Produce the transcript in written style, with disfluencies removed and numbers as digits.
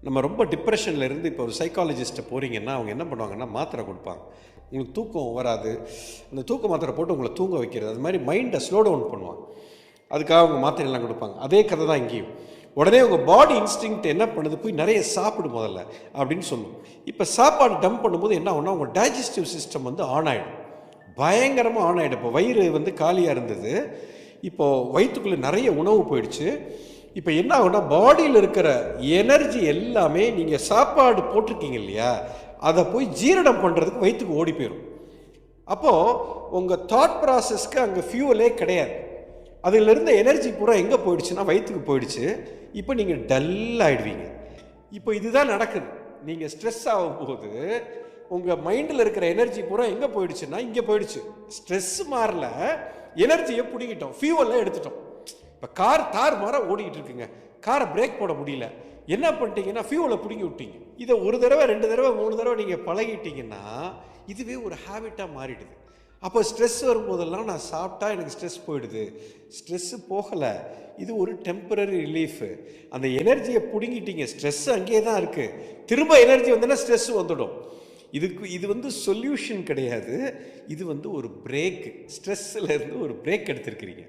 நம்ம ரொம்ப டிப்ரெஷனில் இருந்து இப்போ ஒரு சைக்காலஜிஸ்ட்டை போகிறீங்கன்னா அவங்க என்ன பண்ணுவாங்கன்னா மாத்திரை கொடுப்பாங்க. உங்களுக்கு தூக்கம் வராது, அந்த தூக்க மாத்திரை போட்டு உங்களை தூங்க வைக்கிறது, அது மாதிரி மைண்டை ஸ்லோ டவுன் பண்ணுவாங்க. அதுக்காக அவங்க மாத்திரைலாம் கொடுப்பாங்க. அதே கதை தான் இங்கேயும். உடனே உங்கள் பாடி இன்ஸ்டிங்க்ட் என்ன பண்ணுது, போய் நிறைய சாப்பிடு முதல்ல அப்படின்னு சொல்லும். இப்போ சாப்பாடு டம்ப் பண்ணும்போது என்ன ஆகும்னா உங்கள் டைஜஸ்டிவ் சிஸ்டம் வந்து ஆன் ஆகிடும், பயங்கரமாக ஆன் ஆகிடும். இப்போ வயிறு வந்து காலியாக இருந்தது, இப்போது வயிற்றுக்குள்ளே நிறைய உணவு போயிடுச்சு. இப்போ என்ன ஆகும்னா பாடியில் இருக்கிற எனர்ஜி எல்லாமே நீங்கள் சாப்பாடு போட்டிருக்கீங்க இல்லையா, அதை போய் ஜீரணம் பண்ணுறதுக்கு வயிற்றுக்கு ஓடி போயிடும். அப்போது உங்கள் தாட் ப்ராசஸ்க்கு அங்கே ஃபியூவலே கிடையாது. அதில் இருந்த எனர்ஜி பூரா எங்கே போயிடுச்சுன்னா வயிற்றுக்கு போயிடுச்சு. இப்போ நீங்கள் டல் ஆகிடுவீங்க. இப்போ இதுதான் நடக்குது. நீங்கள் ஸ்ட்ரெஸ் ஆகும்போது உங்கள் மைண்டில் இருக்கிற எனர்ஜி பூரா எங்கே போயிடுச்சுன்னா இங்கே போயிடுச்சு. ஸ்ட்ரெஸ் மாறல, எனர்ஜியை பிடிங்கிட்டோம், ஃபியூவெல்லாம் எடுத்துட்டோம். இப்போ கார் தார் மாற ஓடிக்கிட்டு இருக்குங்க, காரை பிரேக் போட முடியல. என்ன பண்ணிட்டீங்கன்னா ஃபியூவலை பிடுங்கி விட்டீங்க. இதை ஒரு தடவை 2 தடவை 3 தடவை நீங்கள் பழகிட்டீங்கன்னா இதுவே ஒரு ஹேபிட்டாக மாறிடுது. அப்போ ஸ்ட்ரெஸ் வரும்போதெல்லாம் நான் சாப்பிட்டா எனக்கு ஸ்ட்ரெஸ் போயிடுது. ஸ்ட்ரெஸ்ஸு போகலை, இது ஒரு டெம்பரரி ரிலீஃபு. அந்த எனர்ஜியை பிடுங்கிட்டீங்க, ஸ்ட்ரெஸ் அங்கேயே தான் இருக்குது. திரும்ப எனர்ஜி வந்தோன்னா ஸ்ட்ரெஸ் வந்துடும். இது வந்து சொல்யூஷன் கிடையாது, இது வந்து ஒரு பிரேக். ஸ்ட்ரெஸ்ஸில் இருந்து ஒரு பிரேக் எடுத்திருக்கிறீங்க.